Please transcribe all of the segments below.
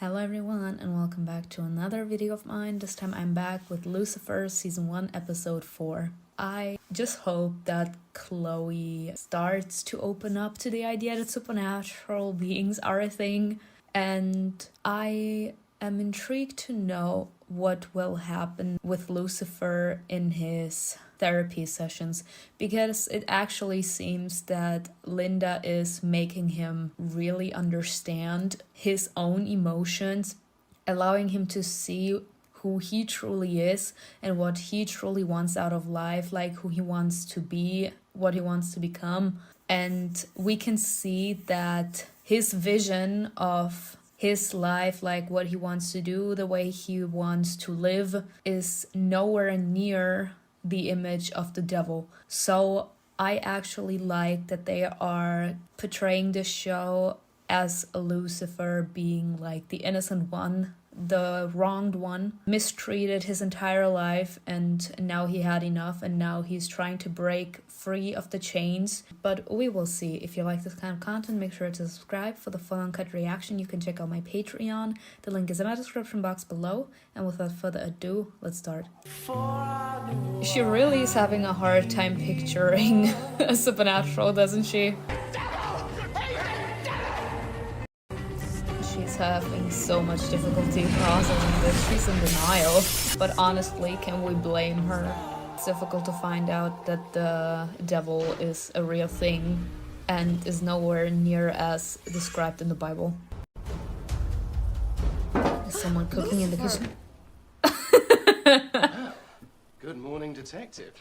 Hello everyone and welcome back to another video of mine. This time I'm back with Lucifer season 1 episode 4. I just hope that Chloe starts to open up to the idea that supernatural beings are a thing, and I am intrigued to know what will happen with Lucifer in his therapy sessions, because it actually seems that Linda is making him really understand his own emotions, allowing him to see who he truly is and what he truly wants out of life, like who he wants to be, what he wants to become. And we can see that his vision of his life, like what he wants to do, the way he wants to live, is nowhere near the image of the devil. So I actually like that they are portraying this show as Lucifer being like the innocent one, the wronged one, mistreated his entire life, and now he had enough and now he's trying to break free of the chains. But we will see. If you like this kind of content, make sure to subscribe for the full uncut reaction. You can check out my Patreon. The link is in my description box below. And without further ado, let's start. She really is having a hard time picturing a supernatural, doesn't she? She's having so much difficulty processing this. She's in denial. But honestly, can we blame her? It's difficult to find out that the devil is a real thing and is nowhere near as described in the Bible. Is someone cooking in the kitchen? Good morning, detective.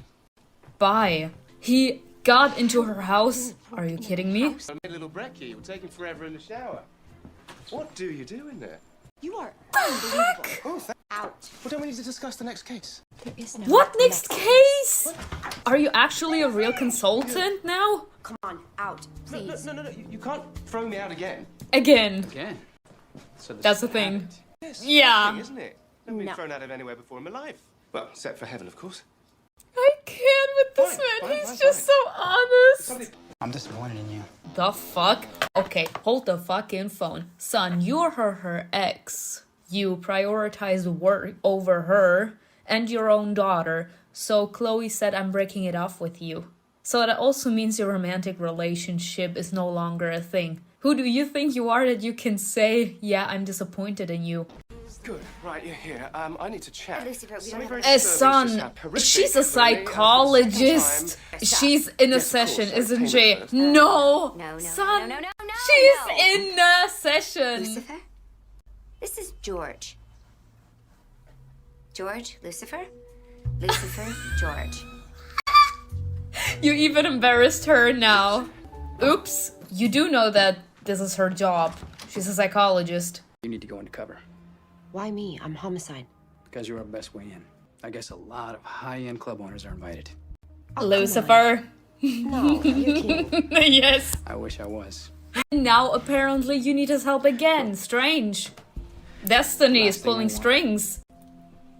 Bye. He got into her house. Are you kidding me? I made a little brekkie. You're taking forever in the shower. What do you do in there? You are unbelievable. Oh, Out. well, don't we need to discuss the next case? There is no What next case? Are you actually a real consultant now? Come on, out, please. No. You can't throw me out again. Again. Again? So That's the thing. happened. Yes, Yeah. thing, isn't it? I've been No. thrown out of anywhere before in my life. Well, except for heaven, of course. I can't with this Fine, man. He's fine. just so honest. Somebody... I'm disappointed in you. The fuck? Okay, hold the fucking phone. Son, you're her ex. You prioritize work over her and your own daughter. So Chloe said, I'm breaking it off with you. So that also means your romantic relationship is no longer a thing. Who do you think you are that you can say, yeah, I'm disappointed in you? Good. Right, you're here. I need to chat. Lucifer, we Something don't very have- disturbing Son, just happened. Horrific, she's a really. psychologist. She's in a Yes, of course, session, sorry, isn't payment she? first. No, No, son, no. she's in a session. Lucifer? This is George. George, Lucifer? Lucifer, George. You even embarrassed her now. Oops. You do know that this is her job. She's a psychologist. You need to go undercover Why me? I'm homicide. because you're our best way in. I guess a lot of high-end club owners are invited. Lucifer. No, you're kidding. Yes. I wish I was. And now apparently you need his help again. Strange. Destiny is Last thing I pulling want. strings.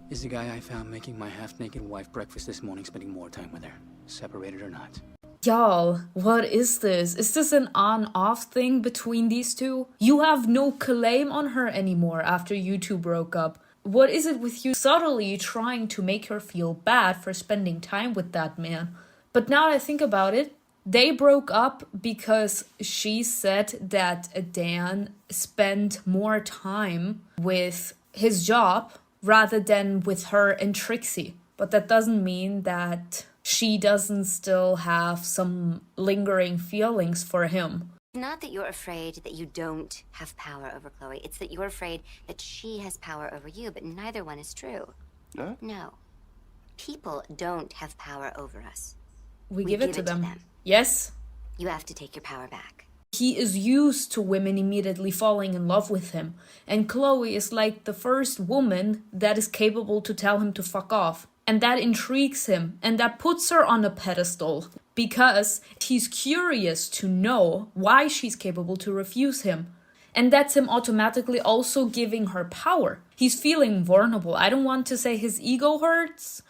Is the guy I found making my half-naked wife breakfast this morning spending more time with her, separated or not? Y'all, what is this? Is this an on-off thing between these two? You have no claim on her anymore after you two broke up. What is it with you subtly trying to make her feel bad for spending time with that man? But now that I think about it, they broke up because she said that Dan spent more time with his job rather than with her and Trixie. But that doesn't mean that she doesn't still have some lingering feelings for him. Not that you're afraid that you don't have power over Chloe. It's that you're afraid that she has power over you, but neither one is true. No? No. People don't have power over us. We give it to them. them. Yes. You have to take your power back. He is used to women immediately falling in love with him. And Chloe is like the first woman that is capable to tell him to fuck off. And that intrigues him. And that puts her on a pedestal. Because he's curious to know why she's capable to refuse him. And that's him automatically also giving her power. He's feeling vulnerable. I don't want to say his ego hurts.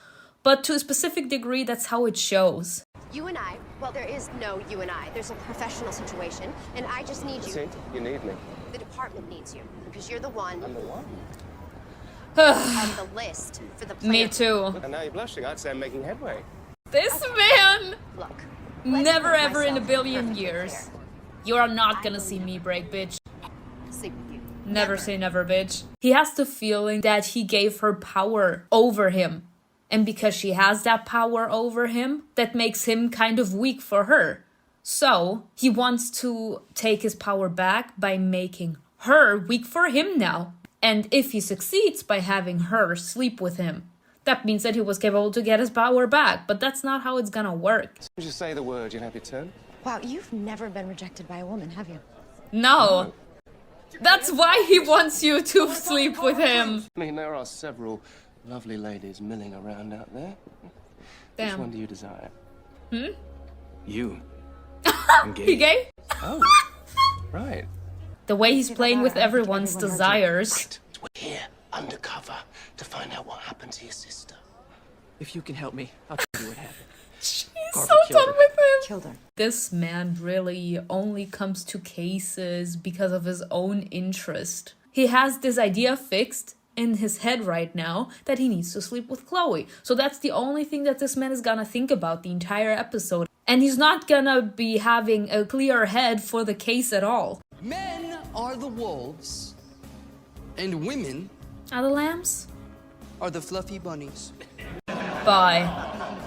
But to a specific degree, that's how it shows. You and I, well, there is no you and I. There's a professional situation, and I just need you. See, you need me. The department needs you because you're the one I'm the one. on the list for the plan. Me too. And now you're blushing. I'd say I'm making headway. This man! Look. Never let's ever in a myself billion perfectly years. clear. You are not gonna see me break, bitch. Sleep with you. Never say never, bitch. He has the feeling that he gave her power over him. And because she has that power over him, that makes him kind of weak for her. So, he wants to take his power back by making her weak for him now. And if he succeeds by having her sleep with him, that means that he was capable to get his power back. But that's not how it's gonna work. As soon as you say the word, you'll have your turn. Wow, you've never been rejected by a woman, have you? No. That's why he wants you to sleep with him. I mean, there are several lovely ladies milling around out there. Which Damn. one do you desire? You. I'm He gay? Oh, right. The way he's playing with everyone's desires. We're here undercover to find out what happened to your sister. If you can help me, I'll tell you what happened. She's Carver so killed done her. with him. Killed her. This man really only comes to cases because of his own interest. He has this idea fixed in his head right now that he needs to sleep with Chloe. So that's the only thing that this man is gonna think about the entire episode. And he's not gonna be having a clear head for the case at all. Men are the wolves, and women Are the lambs? are the fluffy bunnies. Bye.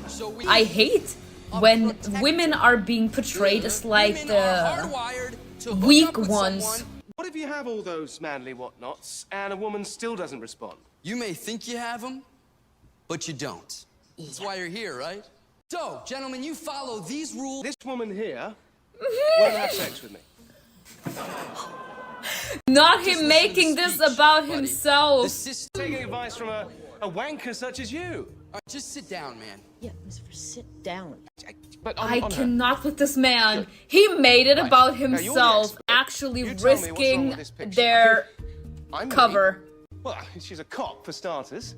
So we I hate when women are being portrayed as like women the are hardwired to hook weak up with ones. someone. What if you have all those manly whatnots and a woman still doesn't respond? You may think you have them, but you don't. That's why you're here, right? So, gentlemen, you follow these rules. This woman here won't have sex with me. Not Just him listen making to this speech, about buddy. himself. The system. Taking advice from a wanker such as you. All right, just sit down, man. Yeah, Lucifer, sit down. But I on her. cannot with this man. He made it about Now, you're the himself, expert. actually You tell me what's wrong risking with this picture. their I'm cover. Well, she's a cop for starters.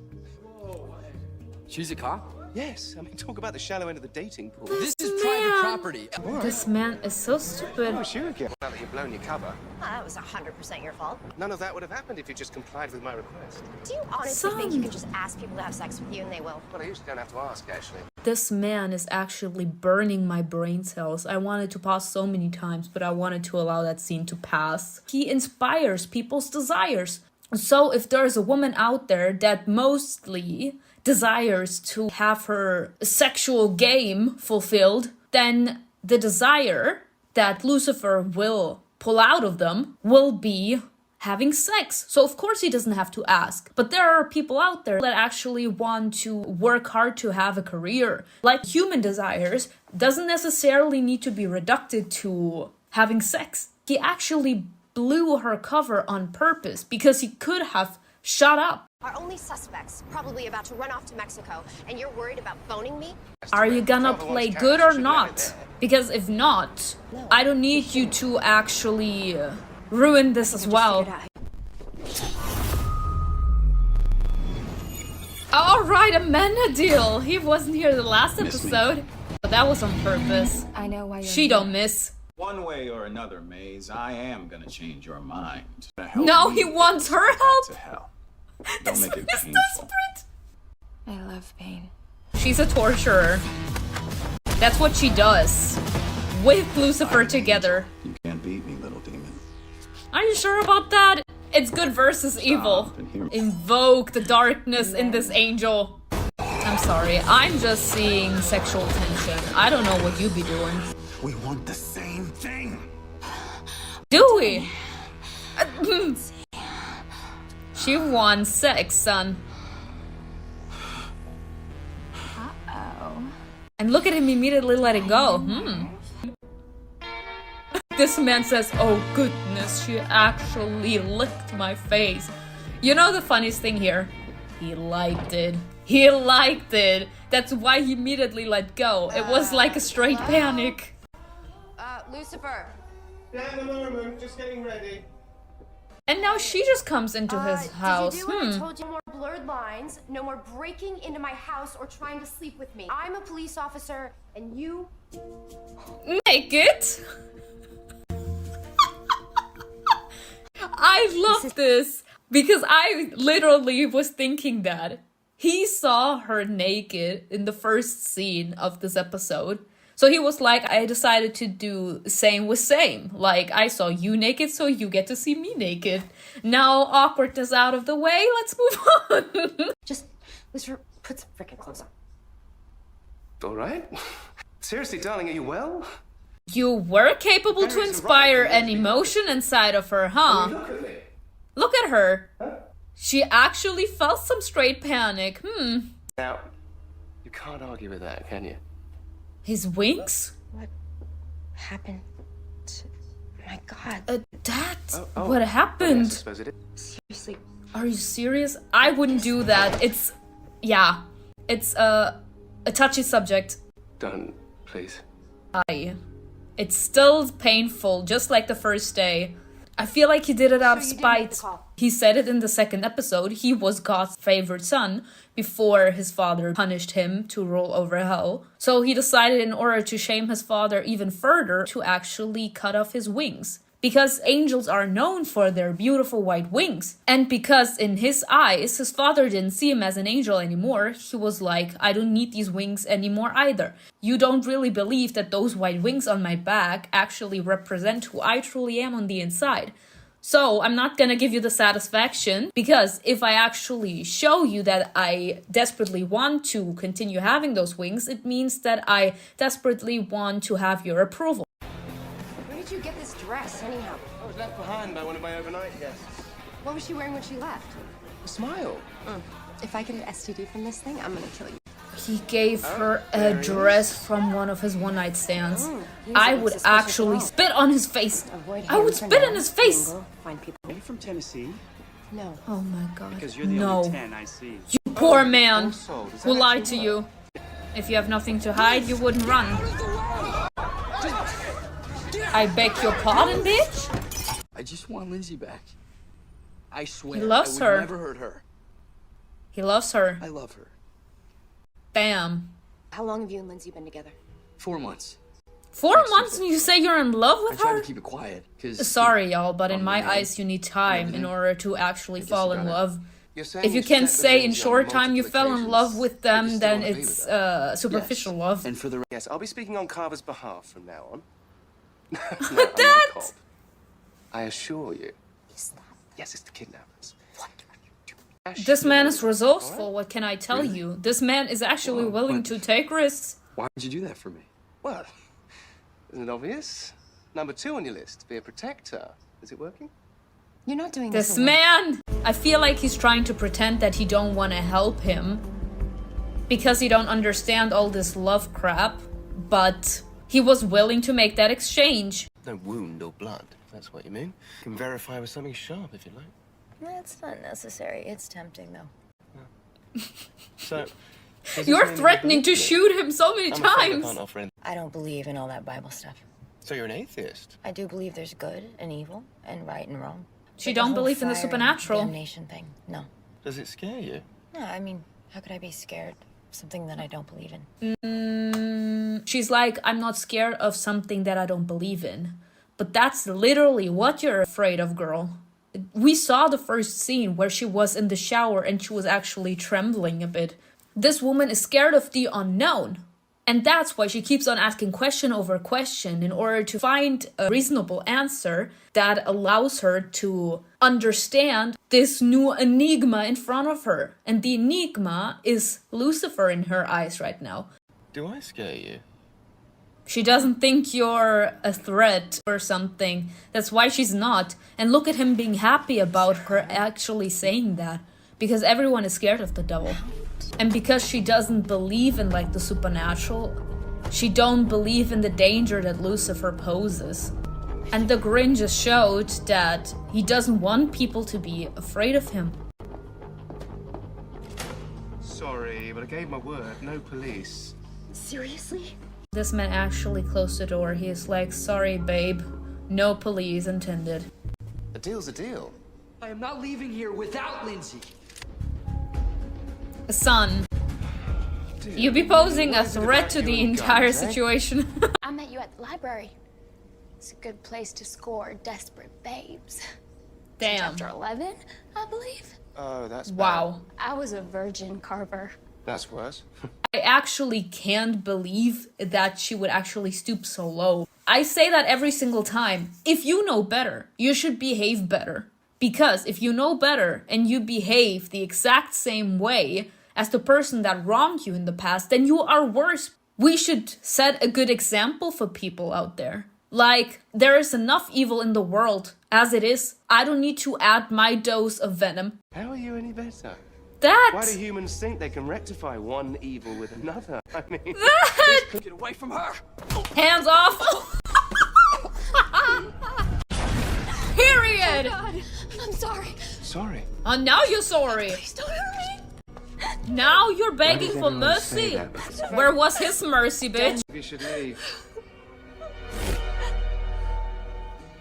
She's a cop? Yes, I mean, talk about the shallow end of the dating pool. This is private property. This man is so stupid. Oh, sure again. Now that you've blown your cover, That was 100% your fault. none of that would have happened if you just complied with my request. Do you honestly think you can just ask people to have sex with you and they will? Well, I usually don't have to ask, actually. This man is actually burning my brain cells. I wanted to pause so many times, but I wanted to allow that scene to pass. He inspires people's desires. So if there's a woman out there that mostly desires to have her sexual game fulfilled, then the desire that Lucifer will pull out of them will be having sex. So of course he doesn't have to ask. But there are people out there that actually want to work hard to have a career. Like human desires doesn't necessarily need to be reduced to having sex. He actually blew her cover on purpose because he could have shut up. Our only suspects, probably about to run off to Mexico, and you're worried about phoning me? Are you gonna play good or not? Because if not, I don't need you to actually ruin this as well. Alright, a Amanda deal. He wasn't here the last episode. But that was on purpose. I know why you're She don't miss. One way or another, Maze, I am gonna change your mind. No, he wants her help. To hell. Don't This make one it is painful. desperate. I love pain. She's a torturer. That's what she does. With Lucifer together. You can't beat me, little demon. Are you sure about that? It's good versus evil. Stop and hear me. Invoke the darkness in this angel. I'm sorry, I'm just seeing sexual tension. I don't know what you be doing. We want the same thing. Do we? She wants sex, son. Uh-oh. And look at him immediately letting go. This man says, oh goodness, she actually licked my face. You know the funniest thing here? He liked it. He liked it. That's why he immediately let go. It was like a straight panic. Lucifer. Down a moment, just getting ready. And now she just comes into his house. Did you do what I told you? No more blurred lines, no more breaking into my house or trying to sleep with me. I'm a police officer, and you... Make it. I love this because I literally was thinking that he saw her naked in the first scene of this episode. So he was like, I decided to do same with same. Like, I saw you naked, so you get to see me naked. Now awkwardness out of the way, let's move on. Just, Lucifer, put some freaking clothes on. All right. Seriously, darling, are you well? You were capable to inspire an emotion inside of her, huh? Look at me. Look at her. She actually felt some straight panic. Now, you can't argue with that, can you? His wings? What happened to... My God. Dad, Oh, what yes, I happened? suppose it is. Seriously. Are you serious? I wouldn't do that. It's a touchy subject. Don't, please. It's still painful, just like the first day. I feel like he did it out of So you didn't make the spite. call? He said it in the second episode. He was God's favorite son before his father punished him to rule over hell. So he decided, in order to shame his father even further, to actually cut off his wings. Because angels are known for their beautiful white wings. And because in his eyes, his father didn't see him as an angel anymore, he was like, I don't need these wings anymore either. You don't really believe that those white wings on my back actually represent who I truly am on the inside. So I'm not gonna give you the satisfaction, because if I actually show you that I desperately want to continue having those wings, it means that I desperately want to have your approval. Where did you get this dress, anyhow? I was left behind by one of my overnight guests. What was she wearing when she left? A smile. If I get an STD from this thing, I'm gonna kill you. He gave her a dress from one of his one-night stands. I would actually spit on his face. I would spit in his face. Find people. Are you from Tennessee? No. Oh my god. Because you're the No. only 10 I see. You poor man Also, does who that lied actually to you. If you have nothing to hide, you wouldn't run. I beg your pardon, bitch? I just want Lindsay back. I swear. He loves I would her. never hurt her. He loves her. I love her. Bam. How long have you and Lindsay been together? 4 months. 4 months and you say you're in love I with tried her? to keep it quiet, because... Sorry, y'all, but in I'm my the man. eyes, you need time in order to actually fall in gotta- love. You're saying If you you've can slept with say in Lindsay on short time you multiple fell in love occasions, with but you them, still then wanna be it's with superficial Yes. love. And for the... Yes, I'll be speaking on Carver's behalf from now on. No, I'm But not a that- cop. I assure you. Yes, it's the kidnappers. This man is resourceful, what can I tell you? This man is actually Wow, willing what- to take risks. Why would you do that for me? Well, isn't it obvious? Number 2 on your list, be a protector. Is it working? You're not doing This alone. man! I feel like he's trying to pretend that he don't want to help him. Because he don't understand all this love crap. But he was willing to make that exchange. No wound or blood, if that's what you mean. You can verify with something sharp if you like. That's not necessary. It's tempting, though. So, You're threatening to shoot him so many I'm afraid I times. can't offer anything. I don't believe in all that Bible stuff. So you're an atheist? I do believe there's good and evil and right and wrong. She But don't whole believe in the fire and supernatural. damnation thing. No. Does it scare you? No, I mean, how could I be scared of something that I don't believe in? She's like, I'm not scared of something that I don't believe in. But that's literally what you're afraid of, girl. We saw the first scene where she was in the shower and she was actually trembling a bit. This woman is scared of the unknown. And that's why she keeps on asking question over question in order to find a reasonable answer that allows her to understand this new enigma in front of her. And the enigma is Lucifer in her eyes right now. Do I scare you? She doesn't think you're a threat or something. That's why she's not. And look at him being happy about her actually saying that. Because everyone is scared of the devil. And because she doesn't believe in like the supernatural, she don't believe in the danger that Lucifer poses. And the grin just showed that he doesn't want people to be afraid of him. Sorry, but I gave my word. No police. Seriously? This man actually closed the door. He is like, sorry babe, no police intended. A deal's a deal. I am not leaving here without Lindsay. Son, you be posing a threat to the entire situation. I met you at the library. It's a good place to score desperate babes. Damn. Chapter 11, I believe. Oh, that's bad. Wow. I was a virgin, Carver. That's worse. I actually can't believe that she would actually stoop so low. I say that every single time. If you know better, you should behave better. Because if you know better and you behave the exact same way as the person that wronged you in the past, then you are worse. We should set a good example for people out there. Like, there is enough evil in the world as it is. I don't need to add my dose of venom. How are you any better? That! Why do humans think they can rectify one evil with another? I mean, That! Get away from her! Hands off! Period! Oh God, I'm sorry. sorry. Oh, now you're sorry. Please don't hurt me. Now you're begging Why for does everyone say mercy. that? Where was his mercy, bitch? You should leave.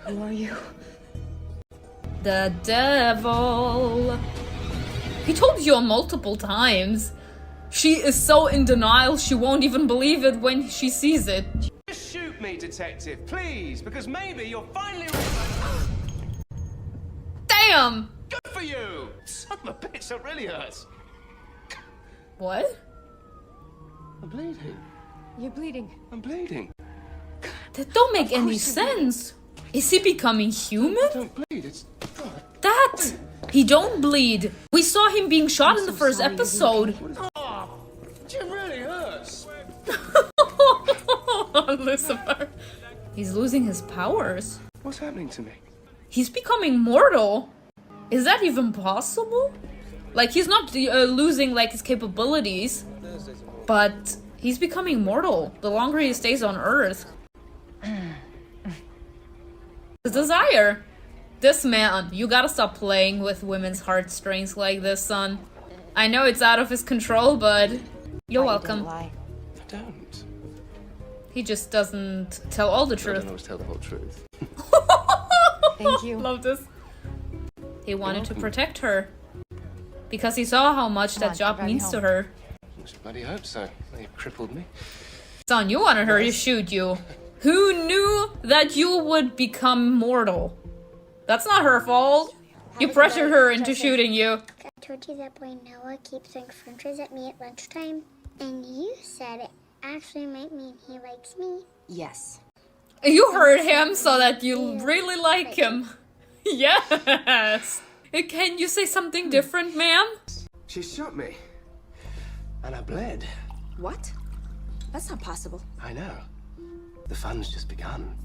Who are you? The devil. He told you multiple times. She is so in denial, she won't even believe it when she sees it. Just shoot me, detective, please, because maybe you'll finally. Damn! Good for you! Son of a bitch, that really hurts. What? I'm bleeding. You're bleeding. I'm bleeding. That don't make any sense. Is he becoming human? Don't bleed. It's. That! He don't bleed. We saw him being shot in the first episode. Oh, it really hurts. Lucifer. He's losing his powers. What's happening to me? He's becoming mortal. Is that even possible? Like, he's not losing, like, his capabilities. But he's becoming mortal the longer he stays on Earth. The desire. This man, you gotta stop playing with women's heartstrings like this, son. I know it's out of his control, but you're welcome. I don't. He just doesn't tell all the I don't truth. always tell the whole truth. Thank you. Love this. He wanted to protect her. Because he saw how much that job means to her. I should bloody hope so. They crippled me. Son, you wanted her to shoot you. Who knew that you would become mortal? That's not her fault. You pressured her into shooting you. I told you that boy Noah keeps throwing french fries at me at lunchtime, and you said it actually might mean he likes me. Yes. You heard him so that you really like him. Yes. Can you say something different, ma'am? She shot me. And I bled. What? That's not possible. I know. The fun's just begun.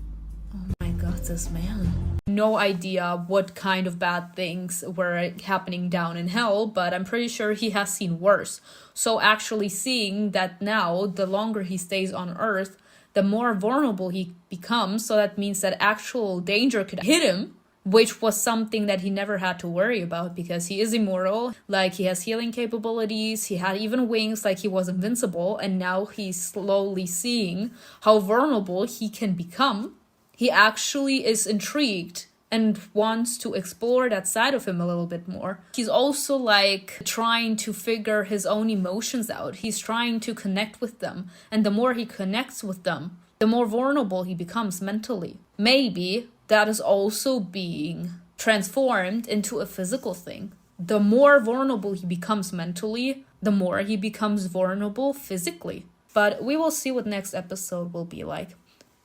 Oh my god, this man. No idea what kind of bad things were happening down in hell, but I'm pretty sure he has seen worse. So actually seeing that now, the longer he stays on Earth, the more vulnerable he becomes. So that means that actual danger could hit him, which was something that he never had to worry about because he is immortal. Like, he has healing capabilities, he had even wings, like he was invincible, and now he's slowly seeing how vulnerable he can become. He actually is intrigued and wants to explore that side of him a little bit more. He's also like trying to figure his own emotions out. He's trying to connect with them. And the more he connects with them, the more vulnerable he becomes mentally. Maybe that is also being transformed into a physical thing. The more vulnerable he becomes mentally, the more he becomes vulnerable physically. But we will see what next episode will be like.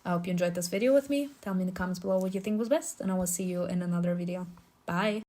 I hope you enjoyed this video with me. Tell me in the comments below what you think was best, and I will see you in another video. Bye!